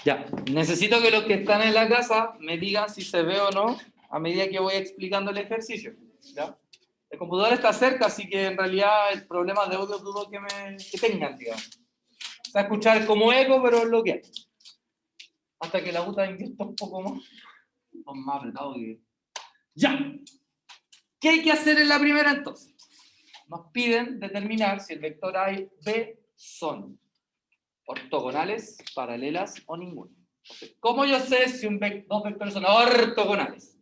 Ya, necesito que los que están en la casa me digan si se ve o no a medida que voy explicando el ejercicio. ¿Ya? El computador está cerca, así que en realidad el problema de audio dudo que tengan, digamos. Se va a escuchar como eco, pero es lo que hay. Hasta que la puta invierta un poco más. Más apretado que... ¡Ya! ¿Qué hay que hacer en la primera entonces? Nos piden determinar si el vector A y B son ortogonales, paralelas o ninguna. Entonces, ¿cómo yo sé si dos vectores son ortogonales?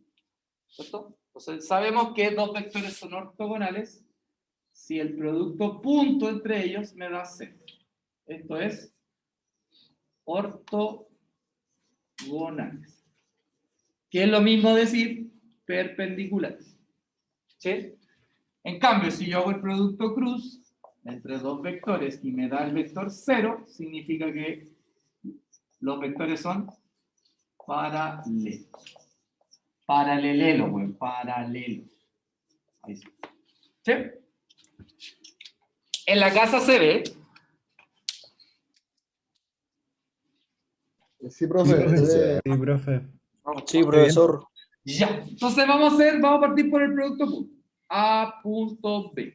¿Cierto? Entonces, sabemos que dos vectores son ortogonales si el producto punto entre ellos me da C. Esto es ortogonales. Que es lo mismo decir perpendiculares. ¿Sí? En cambio, si yo hago el producto cruz entre dos vectores y me da el vector 0, significa que los vectores son paralelos. Paralelos, güey, paralelos. Ahí sí. ¿Sí? En la casa se ve. Sí, profe. Sí, profe. Sí, profesor. Ya. Entonces vamos a partir por el producto punto. A punto B.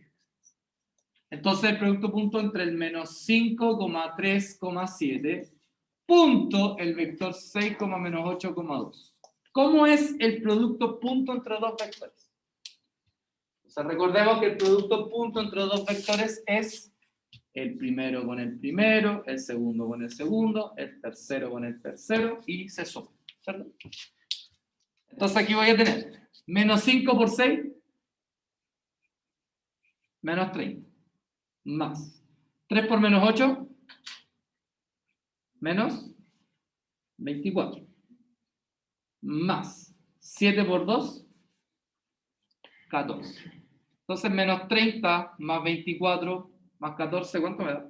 Entonces el producto punto entre el menos 5,3,7 punto el vector 6, menos 8,2. ¿Cómo es el producto punto entre dos vectores? Entonces recordemos que el producto punto entre dos vectores es el primero con el primero, el segundo con el segundo, el tercero con el tercero y se suma, ¿cierto? Entonces aquí voy a tener menos 5 por 6, menos 30, más 3 por menos 8, menos 24, más 7 por 2, 14. Entonces menos 30 más 24 más 14, ¿cuánto me da?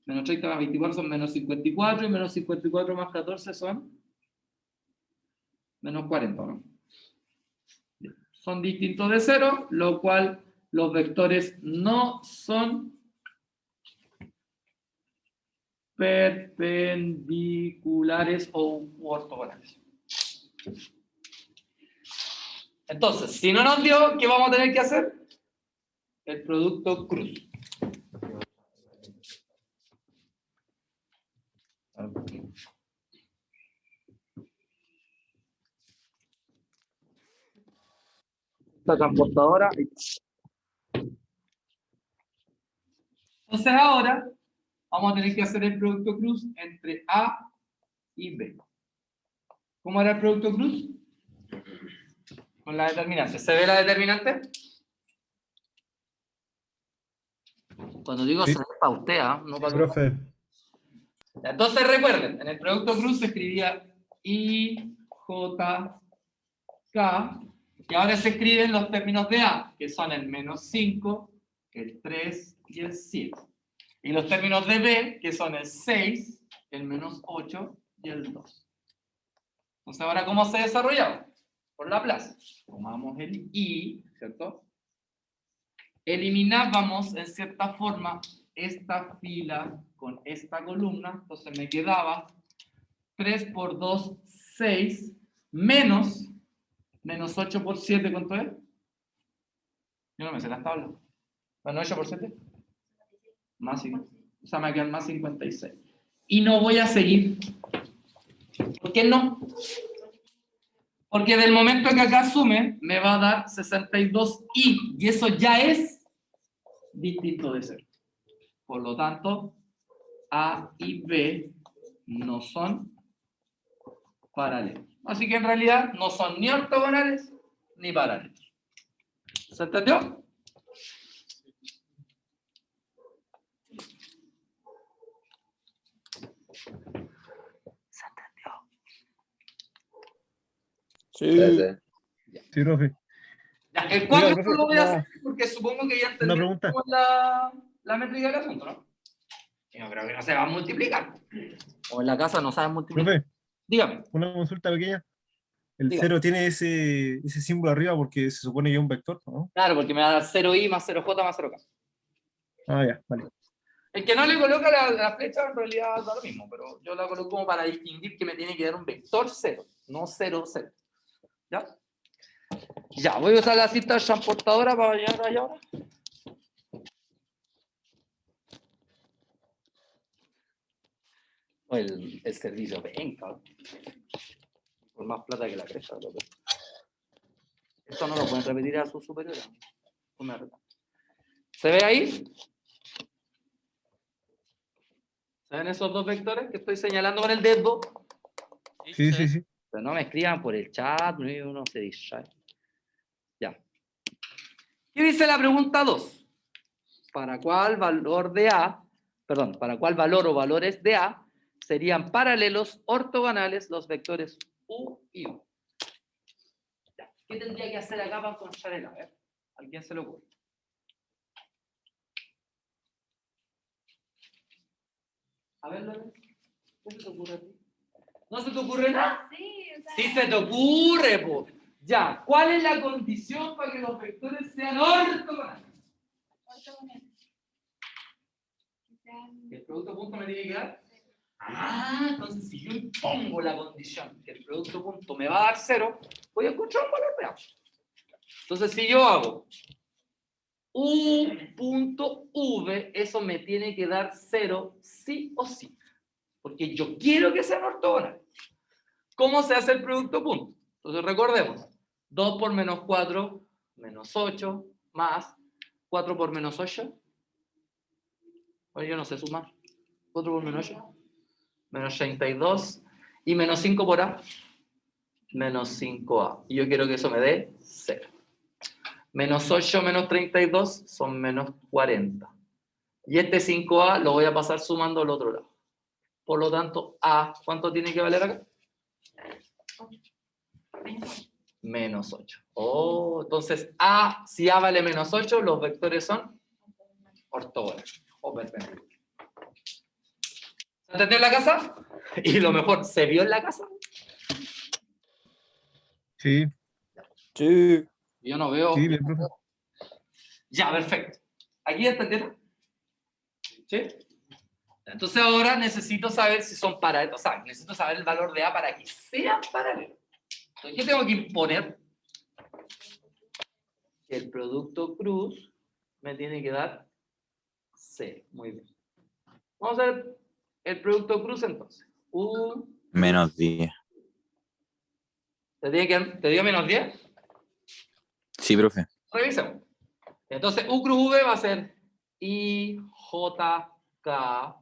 Menos 30 más 24 son menos 54 y menos 54 más 14 son menos 40, ¿no? Son distintos de 0, lo cual los vectores no son perpendiculares o ortogonales. Entonces, si no nos dio, ¿qué vamos a tener que hacer? El producto cruz. Esta transportadora. Entonces ahora vamos a tener que hacer el producto cruz entre A y B. ¿Cómo era el producto cruz? Con la determinante. ¿Se ve la determinante? Cuando digo Sí. se ve para usted, ¿eh? No para Profe. Entonces recuerden, en el producto cruz se escribía I, J, K, y ahora se escriben los términos de A, que son el menos 5, el 3 y el 7. Y los términos de B, que son el 6, el menos 8 y el 2. Entonces, ahora, ¿cómo se desarrollaba? Por Laplace. Tomamos el I, ¿cierto? Eliminábamos, en cierta forma, esta fila con esta columna. Entonces, me quedaba 3 por 2, 6, menos 8 por 7, ¿cuánto es? Yo no me sé las tablas. Menos 8 por 7. Más 5. O sea, me quedan más 56. Y no voy a seguir. ¿Por qué no? Porque del momento que acá sume, me va a dar 62i. Y eso ya es distinto de 0. Por lo tanto, A y B no son paralelos. Así que en realidad no son ni ortogonales ni paralelos. ¿Se entendió? Sí. Sí, profe. Ya, el 4 Oiga, profe, no lo voy a hacer porque supongo que ya entendemos la métrica del asunto, ¿no? Yo creo que no se va a multiplicar. O en la casa no saben multiplicar. profe, Dígame. una consulta pequeña. El Dígame. 0 tiene ese símbolo arriba porque se supone que es un vector, ¿no? Claro, porque me va a dar 0i más 0j más 0k. Ah, ya, vale. El que no le coloca la flecha en realidad da lo mismo, pero yo la coloco como para distinguir que me tiene que dar un vector 0, no 0, 0. ¿Ya? Ya, voy a usar la cinta transportadora para llegar allá ahora. El servicio, venga. Por más plata que la cresta. Esto no lo pueden repetir a sus superiores. ¿Se ve ahí? ¿Se ven esos dos vectores que estoy señalando con el dedo? Sí, sí, sí. Pero no me escriban por el chat, uno se distrae. Ya. ¿Qué dice la pregunta 2? ¿Para cuál valor de A, perdón, para cuál valor o valores de A serían paralelos ortogonales los vectores U y U? Ya. ¿Qué tendría que hacer acá para encontrar el A? A ver, ¿a quién se le ocurre? A ver, Lore, ¿qué se te ocurre a ti? ¿No se te ocurre nada? Sí, o sea, Sí se te ocurre, po. Ya, ¿cuál es la condición para que los vectores sean ortogonales? ortogonales. Que sean- ¿El producto punto me tiene que dar? Ah, entonces si yo impongo la condición que el producto punto me va a dar 0, voy a encontrar un valor de A. Entonces si yo hago U punto V, eso me tiene que dar 0 sí o sí. Porque yo quiero que sean ortogonales. ¿Cómo se hace el producto punto? Entonces recordemos, 2 por menos 4, menos 8, más 4 por menos 8. Oye, yo no sé sumar. 4 por menos 8. Menos 32. Y menos 5 por A. Menos 5A. Y yo quiero que eso me dé 0. Menos 8 menos 32 son menos 40. Y este 5A lo voy a pasar sumando al otro lado. Por lo tanto, A, ¿cuánto tiene que valer acá? Menos 8. Oh, entonces A, si A vale menos 8, los vectores son ortogonales o perpendiculares. ¿Se entendió en la casa? Y lo mejor, ¿se vio en la casa? Sí, Sí. Yo no veo. sí, bien, profe. Ya, perfecto. ¿Aquí entendieron? ¿Sí? Entonces ahora necesito saber si son paralelos. O sea, necesito saber el valor de A para que sean paralelos. Entonces, ¿qué tengo que imponer? Que el producto cruz me tiene que dar 0. Muy bien. Vamos a ver el producto cruz entonces. U. Menos 10. ¿Te dio menos 10? Sí, profe. Revisemos. Entonces, U cruz V va a ser I, J, K.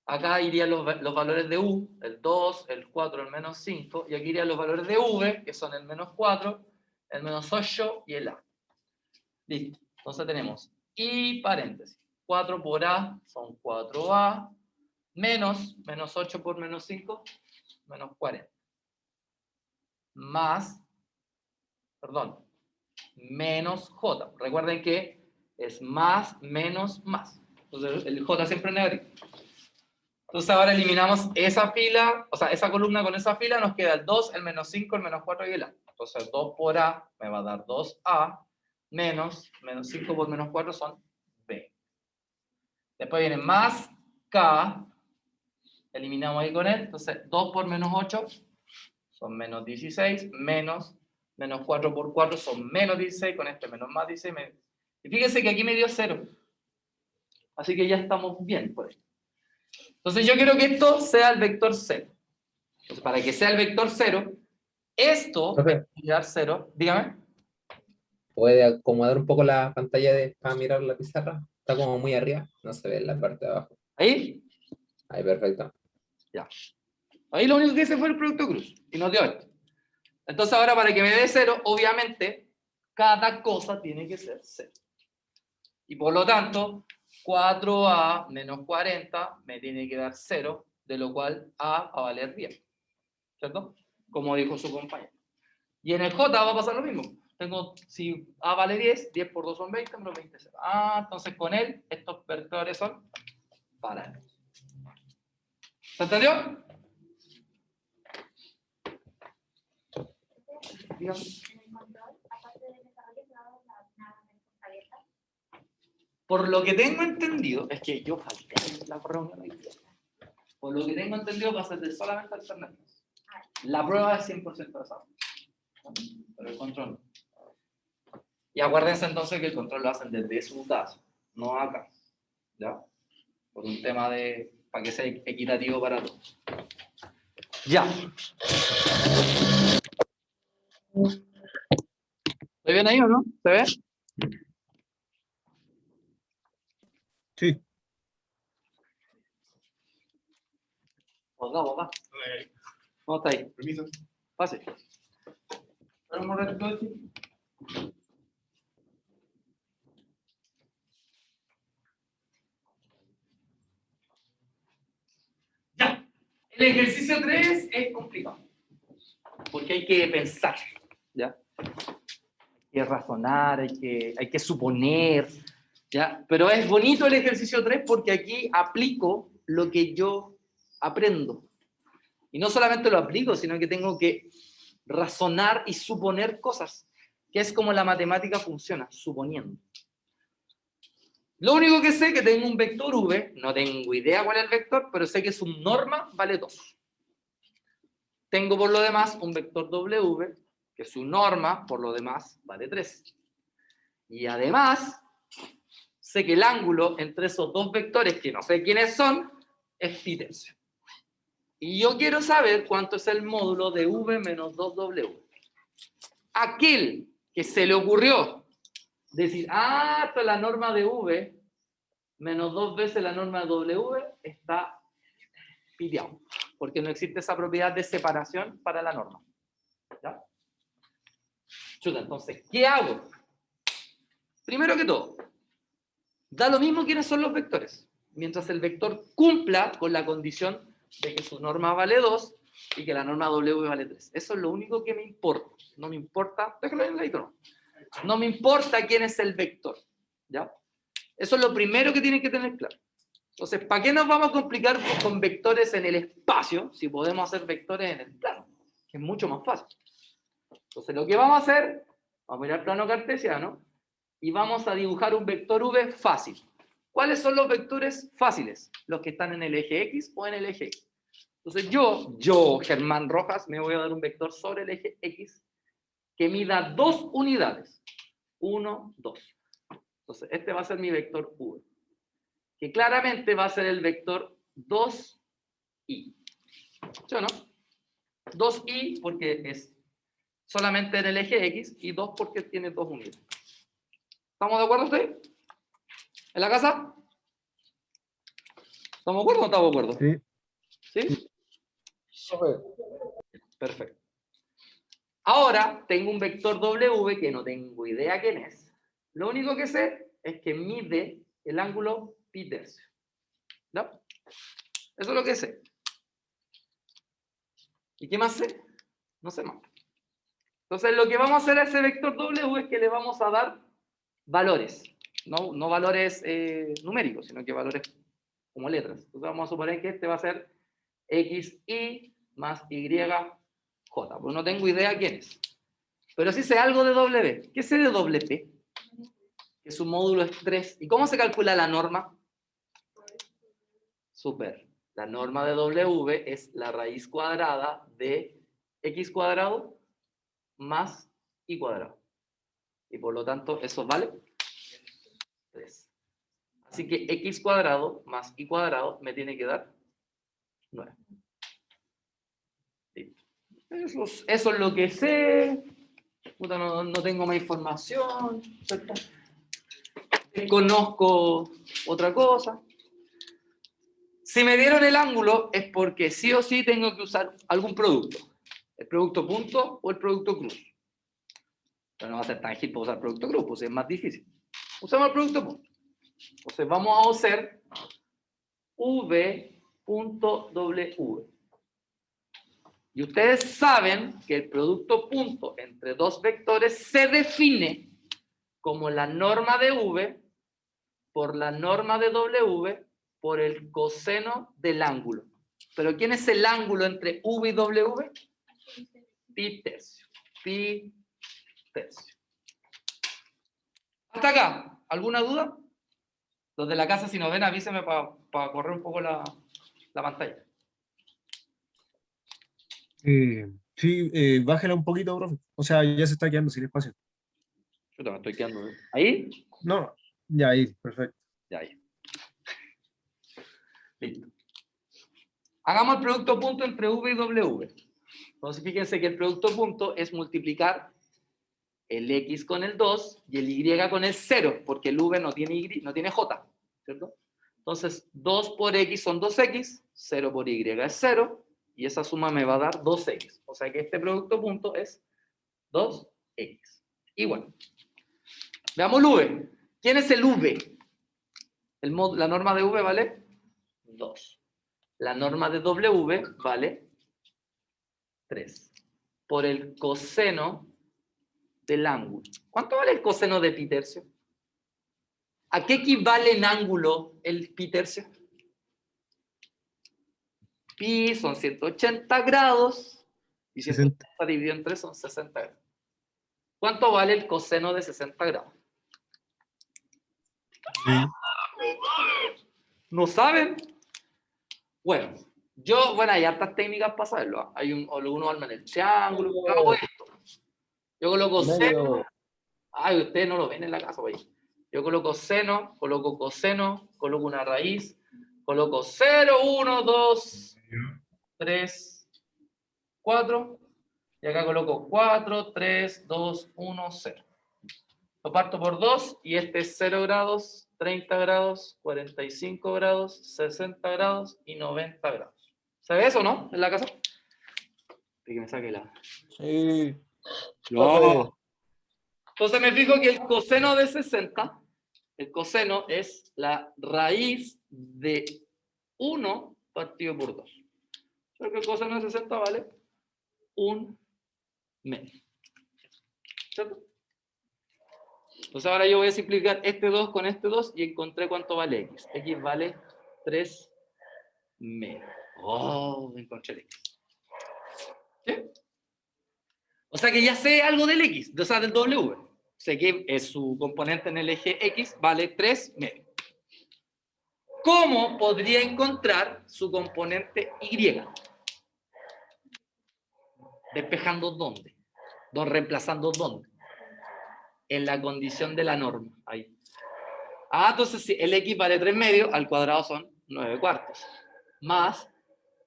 Acá irían los valores de U, el 2, el 4, el menos 5. Y aquí irían los valores de V, que son el menos 4, el menos 8 y el A. Listo. Entonces tenemos I paréntesis. 4 por A son 4A. Menos 8 por menos 5, menos 40. Más, perdón, menos J. Recuerden que es más, menos, más. Entonces el J siempre es negativo. Entonces ahora eliminamos esa fila, o sea, esa columna con esa fila, nos queda el 2, el menos 5, el menos 4 y el A. Entonces 2 por A me va a dar 2A, menos 5 por menos 4 son B. Después viene más K, eliminamos ahí con él, entonces 2 por menos 8 son menos 16, menos 4 por 4 son menos 16, con este menos más 16. Y fíjense que aquí me dio 0. Así que ya estamos bien por ahí. Entonces yo quiero que esto sea el vector 0. Entonces para que sea el vector 0, esto Profe. me tiene que dar 0. Dígame. ¿Puede acomodar un poco la pantalla para mirar la pizarra? Está como muy arriba, no se ve en la parte de abajo. Ahí, Ahí, perfecto. ya. Ahí lo único que hice fue el producto cruz. Y nos dio esto. Entonces ahora para que me dé 0, obviamente, cada cosa tiene que ser 0. Y por lo tanto, 4A menos 40 me tiene que dar 0, de lo cual A va a valer 10. ¿Cierto? Como dijo su compañero. Y en el J va a pasar lo mismo. Tengo, si A vale 10, 10 por 2 son 20, menos 20 0. Ah, entonces con él, estos vectores son paralelos. ¿Se entendió? Dígame. En el control, aparte del desarrollo, se va a dar la paleta. Por lo que tengo entendido, es que yo falté en la reunión hoy día. Por lo que tengo entendido, va a ser de solamente alternativas. La prueba es 100% de esa. Pero el control no. Y acuérdense entonces que el control lo hacen desde su caso, no acá. ¿Ya? Por un tema de, para que sea equitativo para todos. Ya. ¿Estoy bien ahí o no? ¿Se ve? Sí. Acá. ¿Cómo está ahí? Permiso. Pase. Espera un momento. Ya. El ejercicio 3 es complicado. Porque hay que pensar. ¿Ya? Hay que razonar, hay que suponer. ¿Ya? Pero es bonito el ejercicio 3 porque aquí aplico lo que yo aprendo. Y no solamente lo aplico, sino que tengo que razonar y suponer cosas, que es como la matemática funciona, suponiendo. Lo único que sé es que tengo un vector v, no tengo idea cuál es el vector, pero sé que su norma vale 2. Tengo por lo demás un vector w, que su norma por lo demás vale 3. Y además, sé que el ángulo entre esos dos vectores, que no sé quiénes son, es pi tercio. Y yo quiero saber cuánto es el módulo de v menos 2w. Aquel que se le ocurrió decir, esto es la norma de v menos 2 veces la norma de w, está piteado, porque no existe esa propiedad de separación para la norma. ¿Ya? Chuta, entonces, ¿qué hago? Primero que todo, da lo mismo quiénes son los vectores, mientras el vector cumpla con la condición de que su norma vale 2 y que la norma w vale 3. Eso es lo único que me importa. No me importa, déjalo en el ladito, no. No me importa quién es el vector. ¿Ya? Eso es lo primero que tienen que tener claro. Entonces, ¿para qué nos vamos a complicar con vectores en el espacio si podemos hacer vectores en el plano? Que es mucho más fácil. Entonces, lo que vamos a hacer, vamos a mirar plano cartesiano y vamos a dibujar un vector v fácil. ¿Cuáles son los vectores fáciles? Los que están en el eje X o en el eje Y. Entonces, yo, Germán Rojas, me voy a dar un vector sobre el eje X que mida 2 unidades. 1, 2. Entonces, este va a ser mi vector v, que claramente va a ser el vector 2i. ¿Sí o no? 2i porque es solamente en el eje X y 2 porque tiene 2 unidades. ¿Estamos de acuerdo ustedes? ¿En la casa? ¿Estamos de acuerdo o no estamos de acuerdo? Sí. ¿Sí? Perfecto. Ahora tengo un vector w que no tengo idea quién es. Lo único que sé es que mide el ángulo pi tercio. ¿No? Eso es lo que sé. ¿Y qué más sé? No sé más. Entonces lo que vamos a hacer a ese vector w es que le vamos a dar valores. No valores numéricos, sino que valores como letras. Entonces vamos a suponer que este va a ser xy más yj. Pues no tengo idea quién es. Pero sí sé algo de w. ¿Qué sé de wp? Que su módulo es 3. ¿Y cómo se calcula la norma? Súper. La norma de w es la raíz cuadrada de x cuadrado más y cuadrado. Y por lo tanto, eso vale 3. Así que x cuadrado más y cuadrado me tiene que dar 9. Listo. Eso es lo que sé. Puta, no tengo más información. ¿Cierto? Conozco otra cosa. Si me dieron el ángulo es porque sí o sí tengo que usar algún producto. El producto punto o el producto cruz. Pero no va a ser tan ágil para usar producto cruz, pues es más difícil. Usamos el producto punto. Entonces vamos a usar v.w. Y ustedes saben que el producto punto entre dos vectores se define como la norma de v por la norma de w por el coseno del ángulo. ¿Pero quién es el ángulo entre v y w? Pi tercio. Pi tercio. ¿Hasta acá? ¿Alguna duda? Los de la casa, si no ven, avísenme para correr un poco la pantalla. Sí, bájela un poquito, profe. O sea, ya se está quedando sin espacio. Yo también estoy quedando. ¿Ahí? No, ya ahí, perfecto. Ya, ahí. Listo. Hagamos el producto punto entre V y W. Entonces, fíjense que el producto punto es multiplicar el X con el 2 y el Y con el 0, porque el V no tiene J, ¿cierto? Entonces, 2 por X son 2X, 0 por Y es 0, y esa suma me va a dar 2X. O sea que este producto punto es 2X. Igual. Veamos el V. ¿Quién es el V? La norma de V vale 2. La norma de W vale 3. Por el coseno del ángulo. ¿Cuánto vale el coseno de pi tercio? ¿A qué equivale en ángulo el pi tercio? Pi son 180 grados y 180 dividido en 3 son 60 grados. ¿Cuánto vale el coseno de 60 grados? Sí. ¿No saben? Bueno, hay hartas técnicas para saberlo. Hay uno arma en el triángulo. Yo hago esto. Yo coloco seno. Ay, ustedes no lo ven en la casa, güey. Yo coloco seno, coloco coseno, coloco una raíz, coloco 0, 1, 2, 3, 4. Y acá coloco 4, 3, 2, 1, 0. Lo parto por 2 y este es 0 grados, 30 grados, 45 grados, 60 grados y 90 grados. ¿Se ve eso, no? En la casa. Que me saque la... Sí. No. Entonces me fijo que el coseno de 60, el coseno es la raíz de 1 partido por 2. O sea que el coseno de 60 vale 1 medio. ¿Cierto? Entonces ahora yo voy a simplificar este 2 con este 2 y encontré cuánto vale x. X vale 3 medios. Oh, encontré el x. ¿Sí? O sea que ya sé algo del x, o sea, del W. Sé que es su componente en el eje x vale 3 medios. ¿Cómo podría encontrar su componente y? Despejando dónde. Reemplazando dónde. En la condición de la norma. Ahí. Entonces si el x vale 3 medios, al cuadrado son 9 cuartos. Más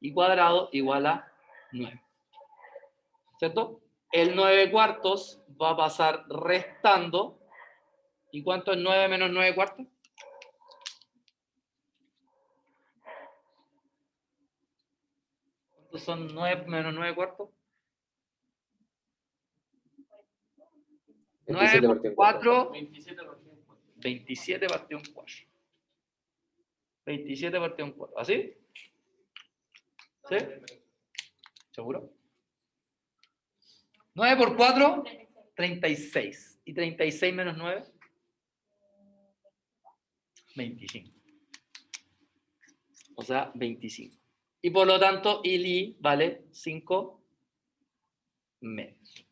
y cuadrado igual a 9. ¿Cierto? El 9 cuartos va a pasar restando. ¿Y cuánto es 9 menos 9 cuartos? ¿Cuántos son 9 menos 9 cuartos? 9 por 4, 27 partido en 4. 27 partido en 4. ¿Así? ¿Sí? ¿Seguro? 9 por 4, 36. ¿Y 36 menos 9? 25. O sea, 25. Y por lo tanto, el I vale 5 medios.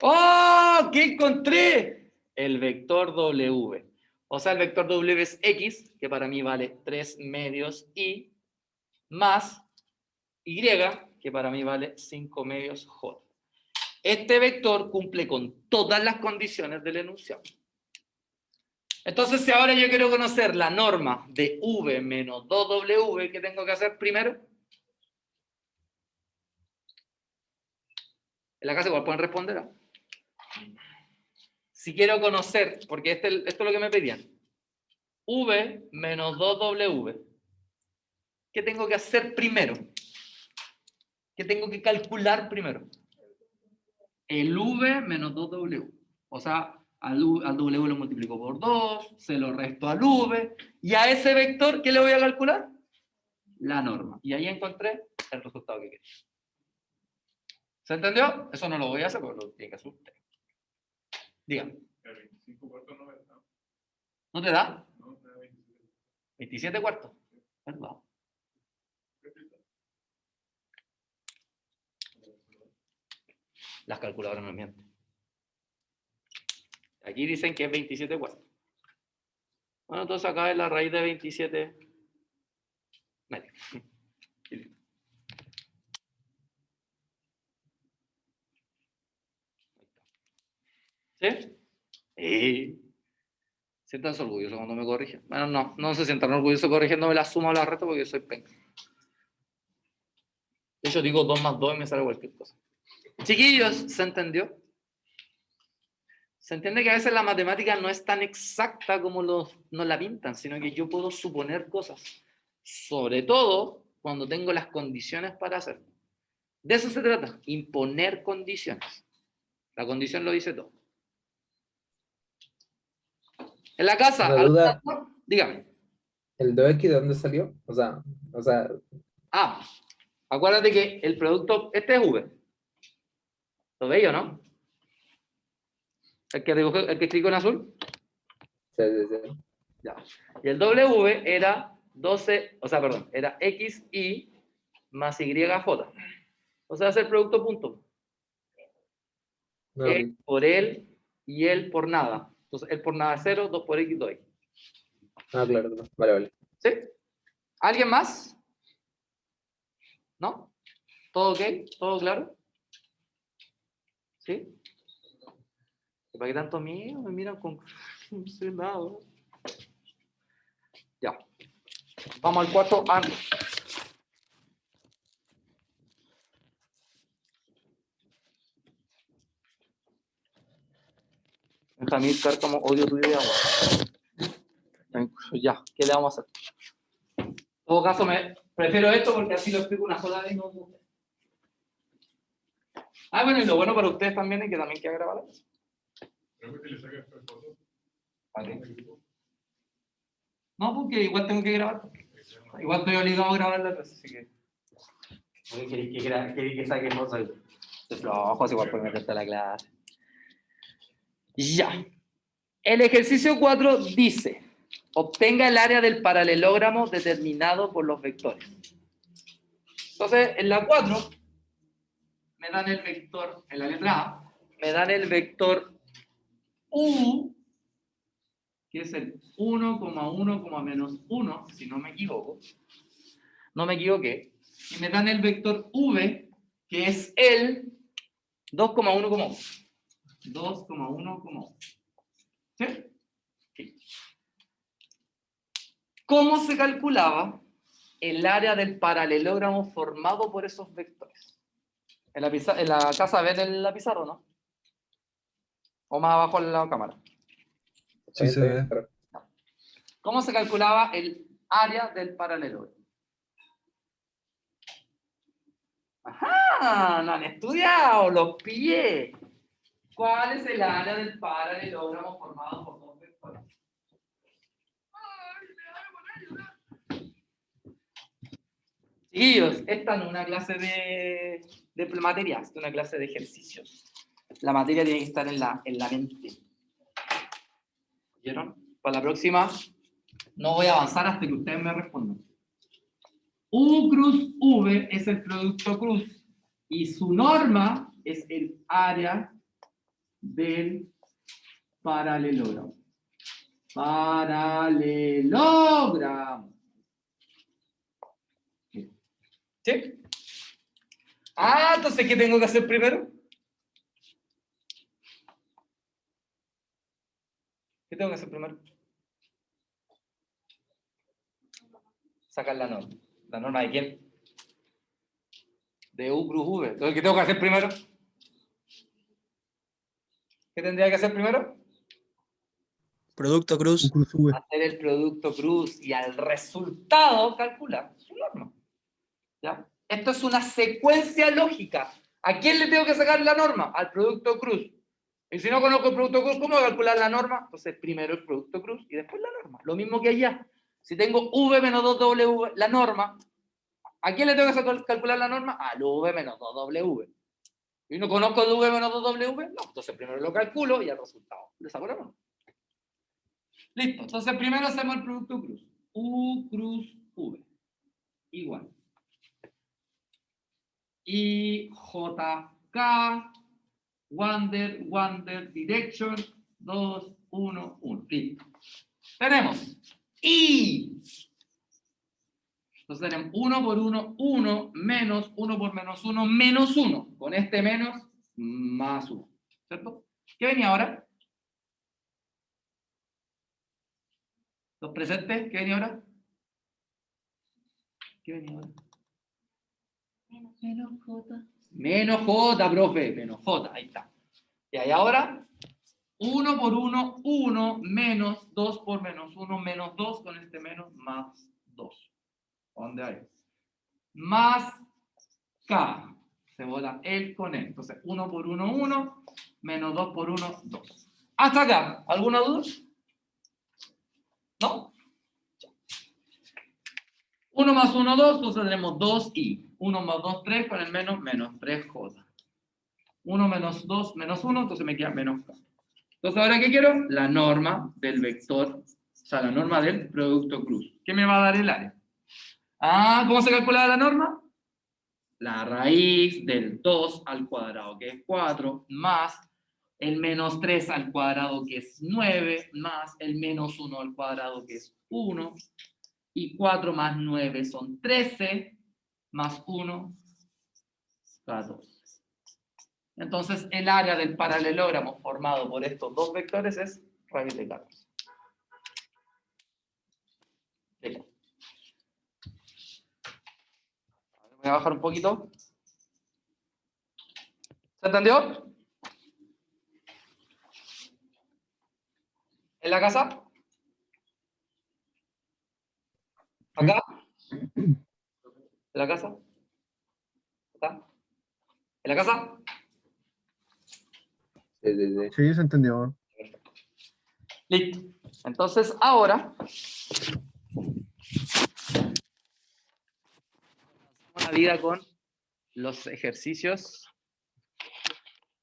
¡Oh! ¿Qué encontré? El vector W. O sea, el vector W es X, que para mí vale 3 medios I, más Y, que para mí vale 5 medios J. Este vector cumple con todas las condiciones del enunciado. Entonces, si ahora yo quiero conocer la norma de V menos 2W, ¿qué tengo que hacer primero? En la casa igual pueden responder. ¿Eh? Si quiero conocer, porque esto es lo que me pedían, V menos 2W, ¿qué tengo que hacer primero? ¿Qué tengo que calcular primero? El V menos 2W. O sea, al W lo multiplico por 2, se lo resto al V, y a ese vector, ¿qué le voy a calcular? La norma. Y ahí encontré el resultado que quería. ¿Se entendió? Eso no lo voy a hacer porque lo tiene que hacer usted. Dígame. ¿No te da? 27 cuartos. ¿Verdad? Las calculadoras no mienten. Aquí dicen que es 27 cuartos. Bueno, entonces acá es la raíz de 27 medio. ¿Sí? Siéntanse orgullosos cuando me corrigen. Bueno, no se sientan orgullosos corrigiéndome la suma o la resta porque yo soy penca. De hecho, digo 2 más 2 y me sale cualquier cosa. Chiquillos, ¿se entendió? Se entiende que a veces la matemática no es tan exacta como nos la pintan, sino que yo puedo suponer cosas. Sobre todo cuando tengo las condiciones para hacerlo. De eso se trata, imponer condiciones. La condición lo dice todo. En la casa, Una duda, dígame. ¿el 2x de dónde salió? O sea, Acuérdate que el producto, este es V. ¿Lo veis o no? El que escribió en azul. sí, sí, sí. Ya. Y el W era 12, o sea, perdón, era XY más YJ. O sea, es el producto punto. No, Él por él y él por nada. Entonces, él por nada es 0, 2 por X, 2X. claro, no. Vale, vale. ¿Sí? ¿Alguien más? ¿No? ¿Todo ok? ¿Todo claro? ¿Sí? ¿Y para qué tanto miedo? Me miran con... No sé nada. Ya. Vamos al cuarto. Benjamín Cárcamo, odio tu idea. Ya, ¿qué le vamos a hacer? En todo caso, prefiero esto porque así lo explico una sola vez. No... bueno, y lo bueno para ustedes también es que también queda grabado. No, porque igual tengo que grabar. Igual estoy obligado a grabar la clase, así que... ¿Queréis que saque cosas de flojos igual por meterte a la clase? Ya. El ejercicio 4 dice, obtenga el área del paralelogramo determinado por los vectores. Entonces, en la 4, me dan el vector, en la letra A, me dan el vector U, que es el 1,1, menos 1, si no me equivoco. No me equivoqué. Y me dan el vector V, que es el 2,1,1. 2,1,1. ¿Sí? Sí. ¿Cómo se calculaba el área del paralelogramo formado por esos vectores? En la casa ven el pizarro, ¿no? O más abajo en la cámara. Sí, se ve. ¿Cómo se calculaba el área del paralelogramo? ¡Ajá! No han estudiado, los pillé. ¿Cuál es el área del paralelogramo formado por dos vectores? Chiquillos, esta no es una clase de materia, es una clase de ejercicios. La materia tiene que estar en la mente. ¿Vieron? Para la próxima no voy a avanzar hasta que ustedes me respondan. U cruz V es el producto cruz y su norma es el área del paralelogramo. Paralelogramo. ¿Sí? Entonces, ¿qué tengo que hacer primero? ¿Qué tengo que hacer primero? Sacar la norma. ¿La norma de quién? De U cruz V. Entonces, ¿qué tengo que hacer primero? ¿Qué tendría que hacer primero? Producto cruz. Hacer el producto cruz y al resultado calcular su norma. ¿Ya? Esto es una secuencia lógica. ¿A quién le tengo que sacar la norma? Al producto cruz. Y si no conozco el producto cruz, ¿cómo voy a calcular la norma? Entonces primero el producto cruz y después la norma. Lo mismo que allá. Si tengo V menos 2W, la norma, ¿a quién le tengo que calcular la norma? Al V menos 2W. ¿Y no conozco el V menos 2W? No, entonces primero lo calculo y el resultado le saco la norma. Listo, entonces primero hacemos el producto cruz. U cruz V. Igual. Y JK, Wander, Direction, 2, 1, 1. Listo. tenemos y. Entonces tenemos 1 por 1, 1, menos 1 por menos 1, menos 1. Con este menos, más 1. ¿Cierto? ¿Qué venía ahora? ¿Los presentes? ¿Qué venía ahora? ¿Qué venía ahora? Menos J. Menos J, profe. Menos J, ahí está. Y ahí ahora, 1 por 1, 1, menos 2 por menos 1, menos 2, con este menos, más 2. ¿Dónde hay? Más K. Se bola el con él. Entonces, 1 por 1, 1, menos 2 por 1, 2. Hasta acá. ¿Alguna duda? ¿No? 1 más 1, 2, entonces tenemos 2i. 1 más 2, 3, con el menos, menos 3j. 1 menos 2, menos 1, entonces me queda menos k. Entonces, ¿ahora qué quiero? La norma del vector, o sea, la norma del producto cruz. ¿Qué me va a dar el área? Ah, ¿cómo se calcula la norma? La raíz del 2 al cuadrado, que es 4, más el menos 3 al cuadrado, que es 9, más el menos 1 al cuadrado, que es 1, y 4 más 9 son 13, más 1, 14. Entonces, el área del paralelogramo formado por estos dos vectores es raíz de 14. Bien. Voy a bajar un poquito. ¿Se entendió? ¿En la casa? ¿Acá? ¿En la casa? ¿Acá? ¿En la casa? Sí, sí, sí. Sí, se entendió. Listo. Entonces, ahora la vida con los ejercicios.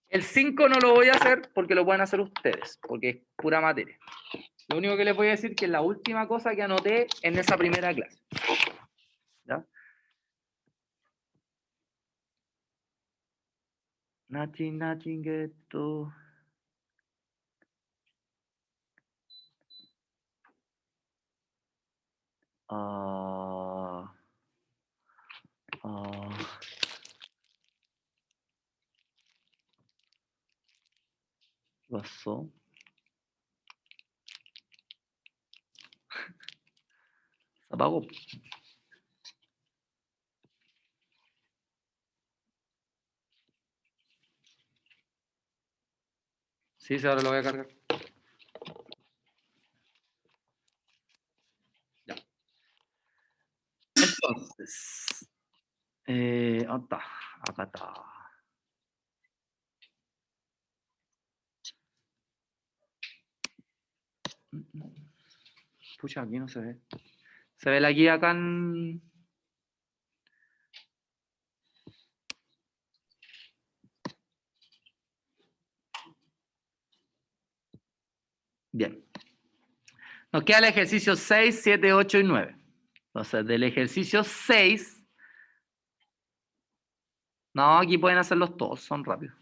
El 5 no lo voy a hacer porque lo pueden hacer ustedes, porque es pura materia. Lo único que les voy a decir que es la última cosa que anoté en esa primera clase. ¿Ya? Nothing get to... ¿Qué pasó? Se apagó. Sí, ahora lo voy a cargar. Ya. Entonces, ¿dónde está? Acá está. Pucha, aquí no se ve. Se ve la guía acá en... Bien. Nos queda el ejercicio 6, 7, 8 y 9. Entonces, del ejercicio 6... No, aquí pueden hacerlos todos, son rápidos.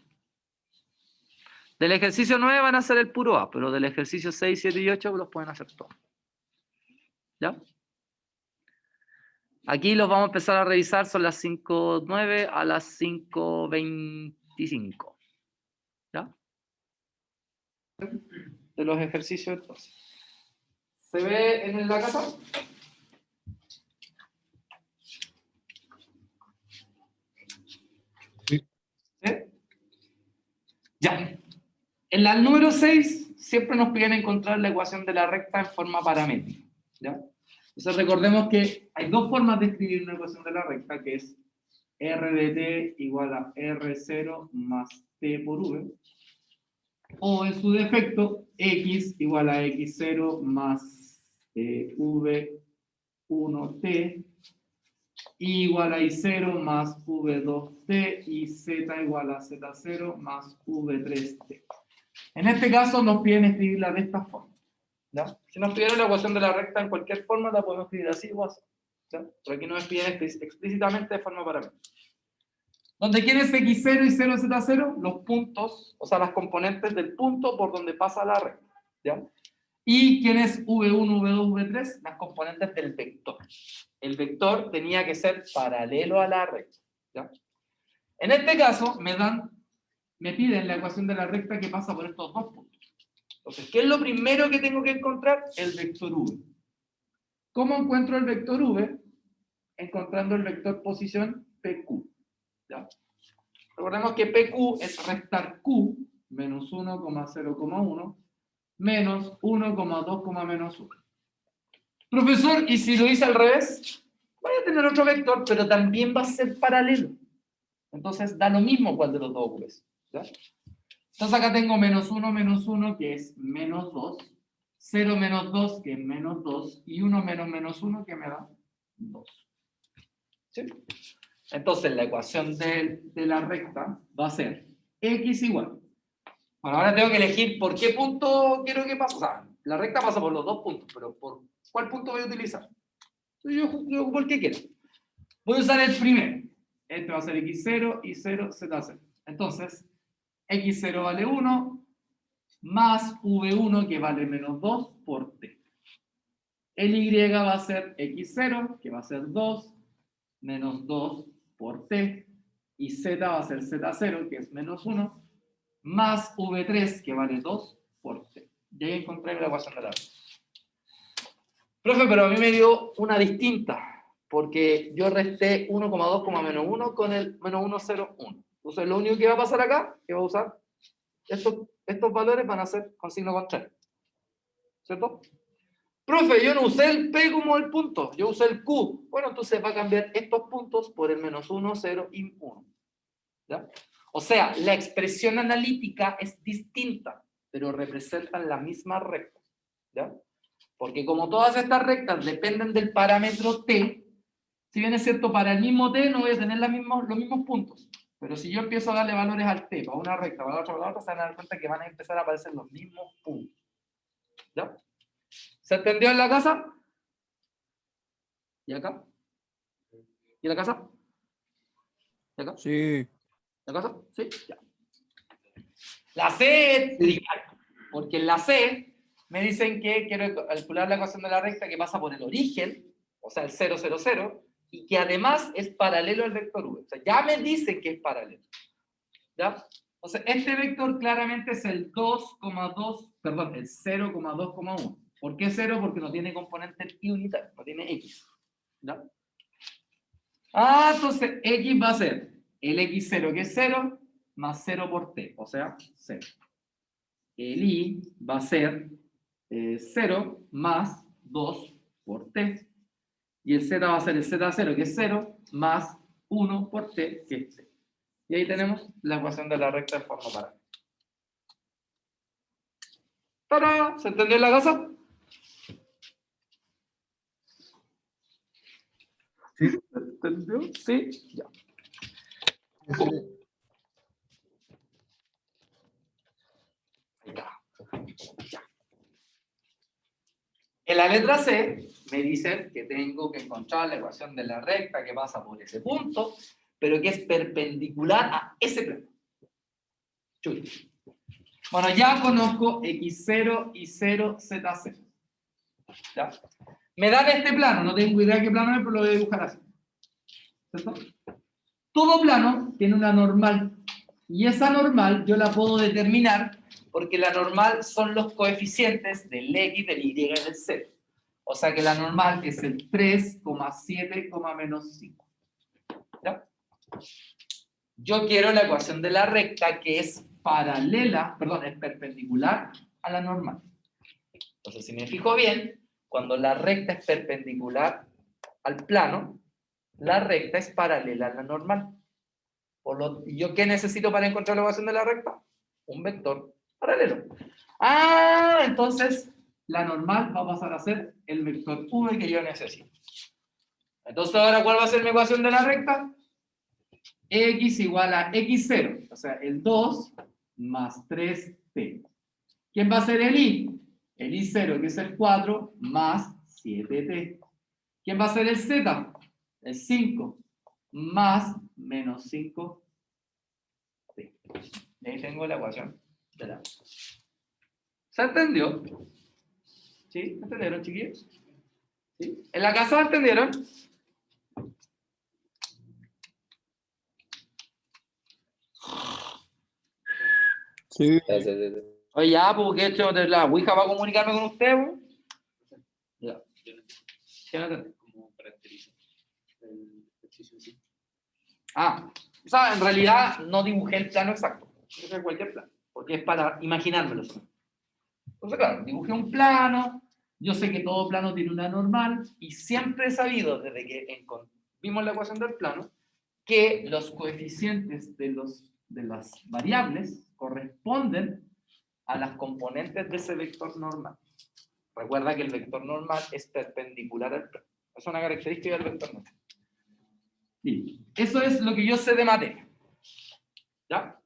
Del ejercicio 9 van a hacer el puro A, pero del ejercicio 6, 7 y 8 los pueden hacer todos. ¿Ya? Aquí los vamos a empezar a revisar, son las 5:09 a las 5:25. ¿Ya? De los ejercicios entonces. ¿Se ve en la casa? Sí. ¿Sí? Ya. En la número 6 siempre nos piden encontrar la ecuación de la recta en forma paramétrica. ¿Ya? Entonces recordemos que hay dos formas de escribir una ecuación de la recta, que es r de t igual a r0 más t por v, o en su defecto x igual a x0 más v1t igual a y0 más v2t y z igual a z0 más v3t. En este caso nos piden escribirla de esta forma. ¿Ya? Si nos pidieron la ecuación de la recta en cualquier forma, la podemos escribir así o así. ¿Ya? Pero aquí nos piden explícitamente de forma paramétrica. Donde quién es x0 y 0, z0, los puntos, o sea, las componentes del punto por donde pasa la recta. ¿Ya? ¿Y quién es V1, V2, V3? Las componentes del vector. El vector tenía que ser paralelo a la recta. ¿Ya? En este caso, me piden la ecuación de la recta que pasa por estos dos puntos. Entonces, ¿qué es lo primero que tengo que encontrar? El vector V. ¿Cómo encuentro el vector V? Encontrando el vector posición PQ. ¿Ya? Recordemos que PQ es restar Q menos 1,0,1 menos 1,2, menos 1. Profesor, ¿y si lo hice al revés? Voy a tener otro vector, pero también va a ser paralelo. Entonces da lo mismo cuál de los dos V's. ¿Ya? Entonces acá tengo menos 1, que es menos 2, 0 menos 2, que es menos 2, y 1 menos menos 1, que me da 2. ¿Sí? Entonces la ecuación de la recta va a ser x igual. Bueno, ahora tengo que elegir por qué punto quiero que pase. O sea, la recta pasa por los dos puntos, pero ¿por cuál punto voy a utilizar? Yo ocupo el que quiera. Voy a usar el primero. Este va a ser x0 y 0, z0. Entonces, x0 vale 1, más v1 que vale menos 2 por t. El y va a ser x0, que va a ser 2, menos 2 por t. Y z va a ser z0, que es menos 1, más v3, que vale 2 por t. Y ahí encontré la ecuación de la recta. Profe, pero a mí me dio una distinta, porque yo resté 1,2, menos 1 con el menos 1, 0, 1. Entonces lo único que va a pasar acá, que va a usar, estos valores van a ser con signo contrario. ¿Cierto? Profe, yo no usé el P como el punto, yo usé el Q. Bueno, entonces va a cambiar estos puntos por el menos 1, 0 y 1. ¿Ya? O sea, la expresión analítica es distinta, pero representan la misma recta. ¿Ya? Porque como todas estas rectas dependen del parámetro t, si bien es cierto, para el mismo t no voy a tener los mismos puntos. Pero si yo empiezo a darle valores al t, para una recta, para la otra, se van a dar cuenta que van a empezar a aparecer los mismos puntos. ¿Ya? ¿Se entendió en la casa? ¿Y acá? ¿Y la casa? ¿Y acá? Sí. ¿La casa? ¿Sí? Ya. La C es trivial, porque en la C me dicen que quiero calcular la ecuación de la recta que pasa por el origen, o sea, el 0, 0, 0, y que además es paralelo al vector V. O sea, ya me dicen que es paralelo. ¿Ya? Entonces, este vector claramente es el 2,2, perdón, el 0,2,1. ¿Por qué 0? Porque no tiene componente y unitario, no tiene X. ¿Ya? Entonces X va a ser el X0, que es 0, más 0 por T, o sea, 0. El Y va a ser 0 más 2 por T. Y el Z va a ser el Z0, que es 0, más 1 por T, que es T. Y ahí tenemos la ecuación de la recta en forma paralela. ¡Tarán! ¿Se entendió en la casa? Sí. ¿Se entendió? Sí, ya. Ya. En la letra C me dicen que tengo que encontrar la ecuación de la recta que pasa por ese punto, pero que es perpendicular a ese plano. Chuy. Bueno, ya conozco x0 y 0, z0. ¿Ya? Me dan este plano, no tengo idea de qué plano es, pero lo voy a dibujar así. ¿Cierto? Todo plano tiene una normal, y esa normal yo la puedo determinar porque la normal son los coeficientes del x, del y y del z. O sea que la normal es el 3,7, menos 5. ¿Ya? Yo quiero la ecuación de la recta que es paralela, perdón, es perpendicular a la normal. Entonces, si me fijo bien, cuando la recta es perpendicular al plano, la recta es paralela a la normal. ¿Y yo qué necesito para encontrar la ecuación de la recta? Un vector paralelo. Entonces la normal va a pasar a ser el vector V que yo necesito. Entonces ahora, ¿cuál va a ser mi ecuación de la recta? X igual a x0, o sea, el 2 más 3t. ¿Quién va a ser el y? El y0, que es el 4, más 7t. ¿Quién va a ser el z? El 5, más menos 5t. Y ahí tengo la ecuación de la recta. ¿Se entendió? ¿Sí? ¿Entendieron, chiquillos? ¿Sí? ¿En la casa entendieron? Sí. Oye, ya, porque esto de la Ouija va a comunicarme con usted, ¿no? Ya. ¿Qué no entendí? Como caracteriza el ejercicio en sí. O sea, en realidad no dibujé el plano exacto. Puede ser cualquier plano, porque es para imaginármelo. Entonces, claro, dibujé un plano, yo sé que todo plano tiene una normal, y siempre he sabido, desde que vimos la ecuación del plano, que los coeficientes de las variables corresponden a las componentes de ese vector normal. Recuerda que el vector normal es perpendicular al plano. Es una característica del vector normal. Sí. Eso es lo que yo sé de materia. ¿Ya?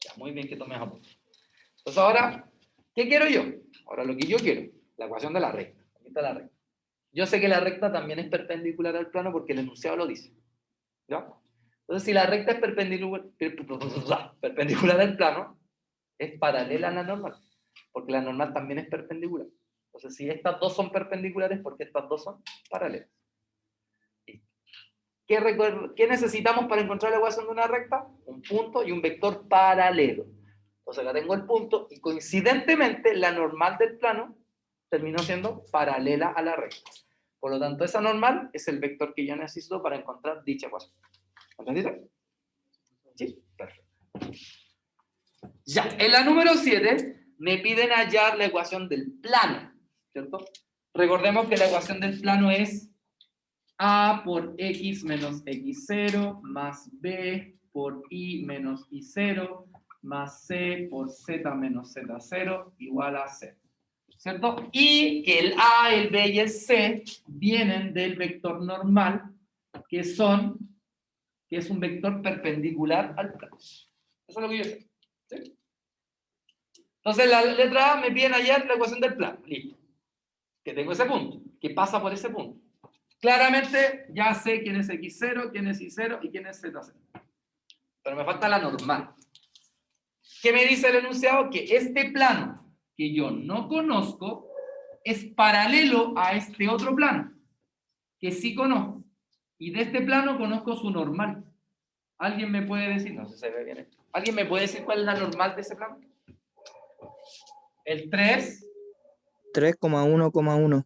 Ya, muy bien que tomes apuntes. Entonces ahora, ¿qué quiero yo? Ahora lo que yo quiero, la ecuación de la recta. Aquí está la recta. Yo sé que la recta también es perpendicular al plano porque el enunciado lo dice. ¿Ya? Entonces, si la recta es perpendicular al plano, es paralela a la normal, porque la normal también es perpendicular. Entonces, si estas dos son perpendiculares, porque estas dos son paralelas. ¿Qué necesitamos para encontrar la ecuación de una recta? Un punto y un vector paralelo. Entonces, acá tengo el punto y coincidentemente la normal del plano terminó siendo paralela a la recta. Por lo tanto, esa normal es el vector que yo necesito para encontrar dicha ecuación. ¿Entendiste? Sí, perfecto. Ya, en la número 7 me piden hallar la ecuación del plano, ¿cierto? Recordemos que la ecuación del plano es a por x menos x0 más b por y menos y0 más c por z menos z0 igual a 0, ¿cierto? Y que el a, el b y el c vienen del vector normal, que es un vector perpendicular al plano. Eso es lo que yo sé. ¿Sí? Entonces, la letra A me piden hallar la ecuación del plano. Listo. Que tengo ese punto. Que pasa por ese punto. Claramente, ya sé quién es x0, quién es y0 y quién es z0. Pero me falta la normal. ¿Qué me dice el enunciado? Que este plano que yo no conozco es paralelo a este otro plano que sí conozco. Y de este plano conozco su normal. ¿Alguien me puede decir? No sé si se ve bien esto. ¿Alguien me puede decir cuál es la normal de ese plano? El 3. 3,1,1.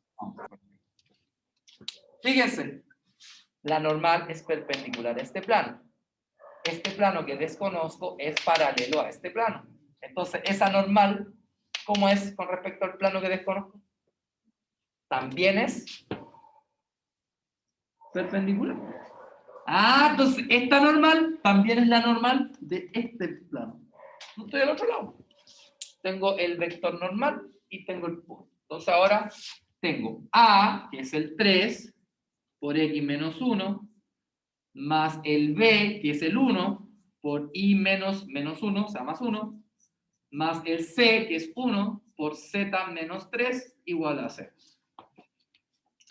Fíjense, la normal es perpendicular a este plano. Este plano que desconozco es paralelo a este plano. Entonces, esa normal, ¿cómo es con respecto al plano que desconozco? También es perpendicular. Entonces, esta normal también es la normal de este plano. No estoy al otro lado. Tengo el vector normal y tengo el punto. Entonces, ahora tengo A, que es el 3, por x menos 1, más el b, que es el 1, por y menos 1, o sea, más 1, más el c, que es 1, por z menos 3, igual a 0.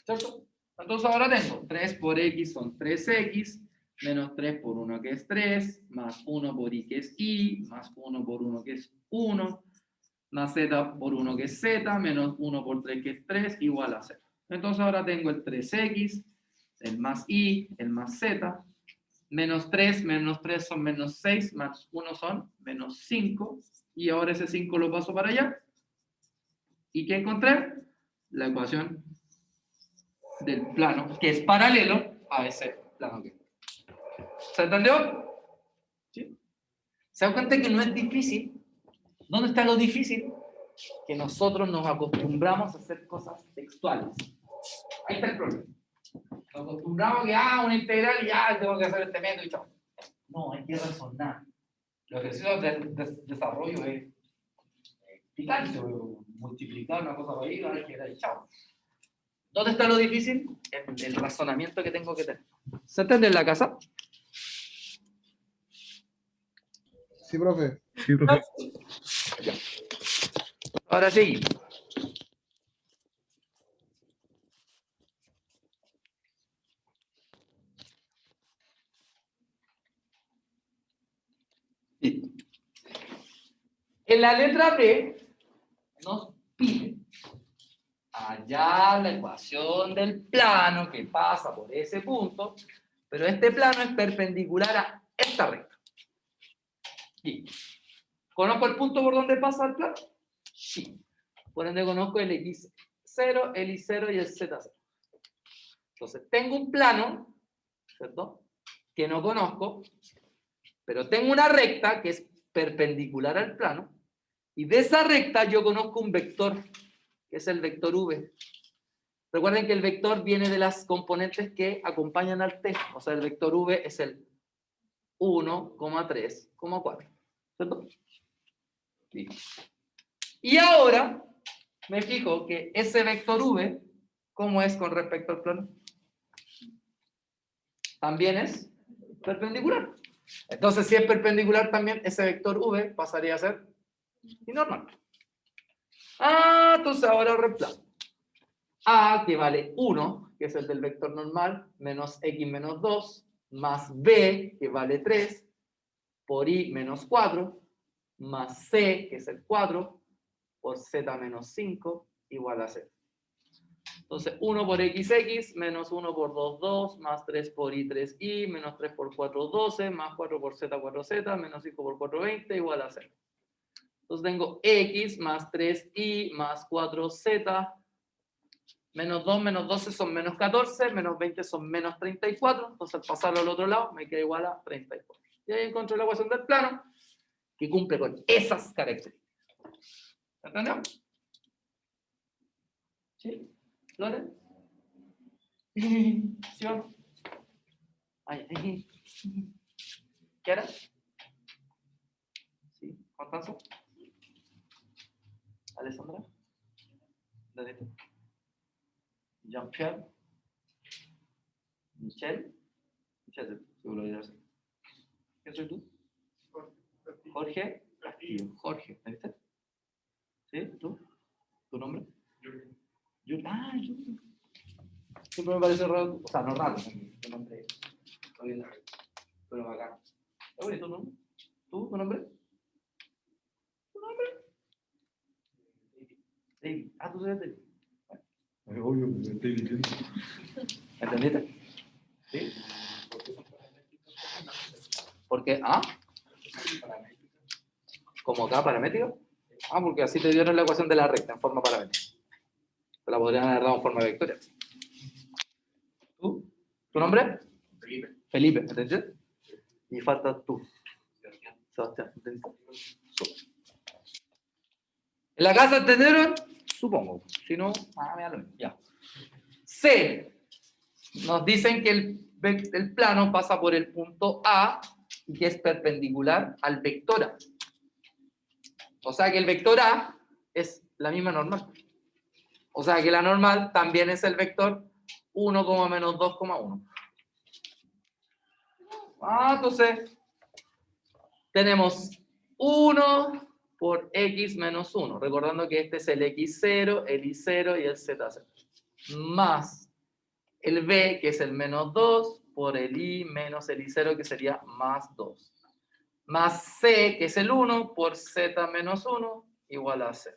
¿Cierto? Entonces ahora tengo 3 por x son 3x, menos 3 por 1, que es 3, más 1 por y, que es y, más 1 por 1, que es 1, más z por 1, que es z, menos 1 por 3, que es 3, igual a 0. Entonces ahora tengo el 3x, el más y, el más z, menos 3 son menos 6, más 1 son menos 5, y ahora ese 5 lo paso para allá. ¿Y qué encontré? La ecuación del plano, que es paralelo a ese plano. ¿Se entendió? ¿Sí? ¿Se dan cuenta que no es difícil? ¿Dónde está lo difícil? Que nosotros nos acostumbramos a hacer cosas textuales. Ahí está el problema. Nos acostumbramos que, una integral y ya tengo que hacer este método y chao. No, hay que razonar. Los ejercicios de desarrollo es explicarse, multiplicar una cosa por ahí, hay que dar y chao. ¿Dónde está lo difícil? En el razonamiento que tengo que tener. ¿Se entiende en la casa? Sí, profe. Sí, profe. Ahora sí. En la letra B nos pide hallar la ecuación del plano que pasa por ese punto, pero este plano es perpendicular a esta recta. Sí. ¿Conozco el punto por donde pasa el plano? Sí. Por ende conozco el X0, el Y0 y el Z0. Entonces tengo un plano, ¿cierto?, que no conozco, pero tengo una recta que es perpendicular al plano, y de esa recta yo conozco un vector, que es el vector V. Recuerden que el vector viene de las componentes que acompañan al T, o sea, el vector V es el 1,3,4, ¿cierto? Listo. Y ahora me fijo que ese vector V, ¿cómo es con respecto al plano? También es perpendicular. Entonces, si es perpendicular también, ese vector V pasaría a ser normal. Entonces ahora reemplazo. A, que vale 1, que es el del vector normal, menos X menos 2, más B, que vale 3, por Y menos 4, más C, que es el 4, por Z menos 5, igual a 0. Entonces, 1 por XX, menos 1 por 2, 2, más 3 por Y, 3Y, menos 3 por 4, 12, más 4 por Z, 4Z, menos 5 por 4, 20, igual a 0. Entonces tengo X más 3Y más 4Z, menos 2 menos 12 son menos 14, menos 20 son menos 34, entonces al pasarlo al otro lado me queda igual a 34. Y ahí encontré la ecuación del plano, que cumple con esas características. ¿Entendió? ¿Sí? ¿Lore? ¿Sí o no? Ay. ¿Qué era? ¿Sí? ¿Constanzo? ¿Alessandra? ¿Dadito? Jean-Pierre, Michelle, seguro que así. ¿Qué soy tú? Jorge Castillo. Jorge, ¿me viste? ¿Sí? ¿Tú? ¿Tu nombre? Yuri. Yuri. Siempre me parece raro, o sea, no raro, tu nombre. Pero bacán. ¿Es bonito tu nombre? ¿Tú? ¿Tu nombre? ¿Tu nombre? David. Tú eres David. Obvio, me estoy diciendo. ¿Entendiste? ¿Sí? Porque, ¿como acá paramétrica? Porque así te dieron la ecuación de la recta en forma paramétrica. Te la podrían haber dado en forma vectorial. ¿Tú? ¿Tu nombre? Felipe. Felipe, ¿entendiste? Y falta tú. Sebastián, ¿entendiste? ¿En la casa entendieron? Supongo. Si no, ya. C. Nos dicen que el plano pasa por el punto A y que es perpendicular al vector A. O sea que el vector A es la misma normal. O sea que la normal también es el vector 1, menos 2,1. Entonces tenemos 1 por X menos 1. Recordando que este es el X0, el Y0 y el Z0. Más el B, que es el menos 2, por el Y menos el Y0, que sería más 2. Más C, que es el 1, por Z menos 1, igual a 0.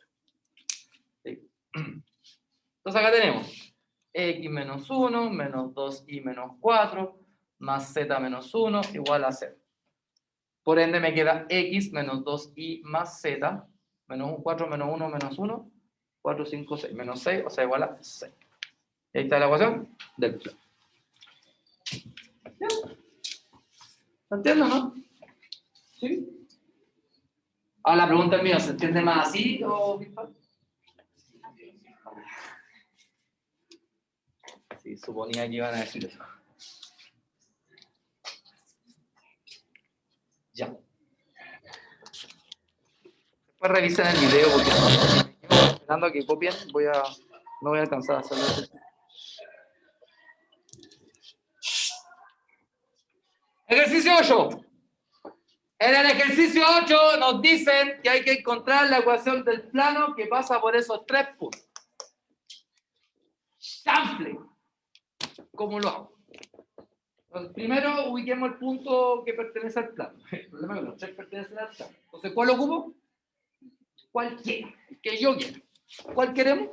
¿Sí? Entonces acá tenemos X menos 1, menos 2Y menos 4, más Z menos 1, igual a 0. Por ende me queda X menos 2Y más Z, menos 1, 4, menos 1, menos 1, 4, 5, 6, menos 6, o sea, igual a 6. Ahí está la ecuación del plano. ¿Se entiende, no? ¿Sí? Ahora la pregunta es mía, ¿se entiende más así o Víctor? Sí, suponía que iban a decir eso. Ya. Después revisen el video porque esperando a que copien, no voy a alcanzar a hacerlo. Ejercicio 8. En el ejercicio 8 nos dicen que hay que encontrar la ecuación del plano que pasa por esos 3 puntos. Chanfle. ¿Cómo lo hago? Entonces, primero ubiquemos el punto que pertenece al plano. El problema es que los 3 pertenecen al plano. Entonces, ¿cuál ocupo? Cualquiera, el que yo quiera. ¿Cuál queremos?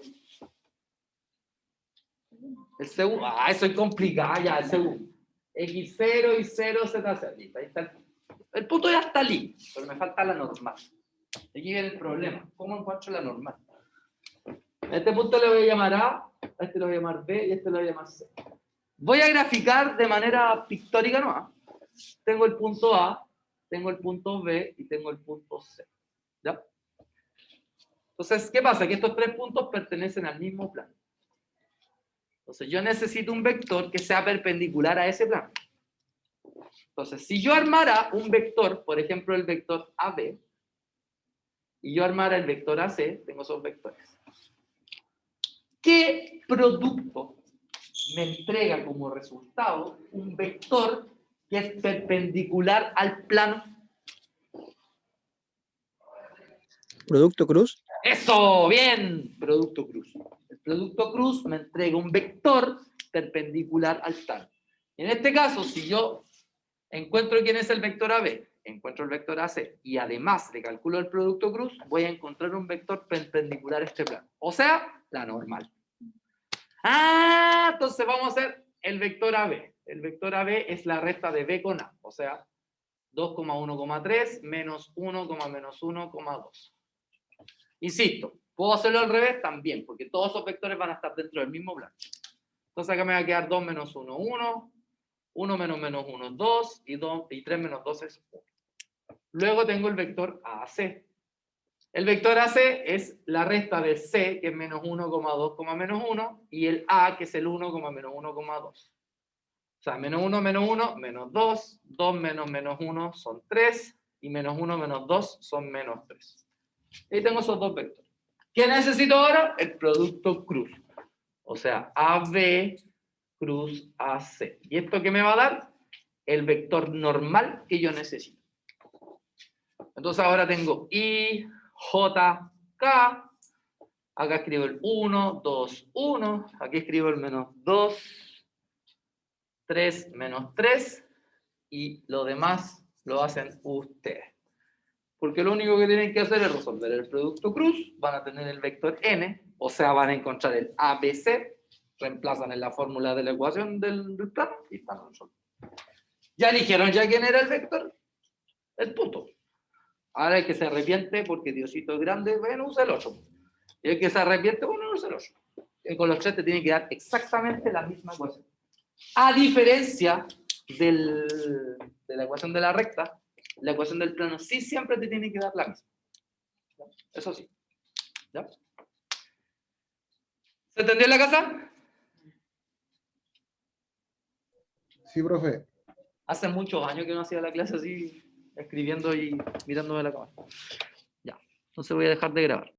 El segundo. Ah, eso es complicado ya, el segundo. X0 y 0, Z0. Listo, ahí está. El punto ya está listo, pero me falta la normal. Aquí viene el problema. ¿Cómo encuentro la normal? A este punto le voy a llamar A, a este le voy a llamar B y a este le voy a llamar C. Voy a graficar de manera pictórica nomás. Tengo el punto A, tengo el punto B y tengo el punto C. ¿Ya? Entonces, ¿qué pasa? Que estos tres puntos pertenecen al mismo plano. Entonces, yo necesito un vector que sea perpendicular a ese plano. Entonces, si yo armara un vector, por ejemplo, el vector AB, y yo armara el vector AC, tengo esos vectores. ¿Qué producto me entrega como resultado un vector que es perpendicular al plano? Producto cruz. ¡Eso! ¡Bien! Producto cruz. El producto cruz me entrega un vector perpendicular al plano. En este caso, si yo encuentro quién es el vector AB, encuentro el vector AC y además le calculo el producto cruz, voy a encontrar un vector perpendicular a este plano. O sea, la normal. Ah, entonces vamos a hacer el vector AB. El vector AB es la resta de B con A. O sea, 2,1,3 menos 1,-1,2. Insisto, ¿puedo hacerlo al revés? También, porque todos esos vectores van a estar dentro del mismo plano. Entonces acá me va a quedar 2 menos 1, 1. 1 menos menos 1 es 2 y 3 menos 2 es 1. Luego tengo el vector AC. El vector AC es la resta de C, que es menos 1,2, menos 1, y el A, que es el 1, menos 1,2. O sea, menos 1, menos 2, 2 menos menos 1 son 3, y menos 1 menos 2 son menos 3. Ahí tengo esos dos vectores. ¿Qué necesito ahora? El producto cruz. O sea, AB cruz AC. ¿Y esto qué me va a dar? El vector normal que yo necesito. Entonces ahora tengo I, J, K. Acá escribo el 1, 2, 1. Aquí escribo el menos 2, 3, menos 3. Y lo demás lo hacen ustedes. Porque lo único que tienen que hacer es resolver el producto cruz. Van a tener el vector n. O sea, van a encontrar el ABC. Reemplazan en la fórmula de la ecuación del plano y están resueltos. ¿Ya eligieron ya quién era el vector? El punto. Ahora el que se arrepiente porque Diosito es grande, bueno, usa el 8. Y el que se arrepiente, bueno, usa el 8. Y con los tres te tiene que dar exactamente la misma ecuación. A diferencia de la ecuación de la recta, la ecuación del plano sí siempre te tiene que dar la misma. ¿Ya? Eso sí. ¿Ya? ¿Se entendió en la casa? Sí, profe. Hace muchos años que no hacía la clase así, escribiendo y mirándome la cámara. Ya, entonces voy a dejar de grabar.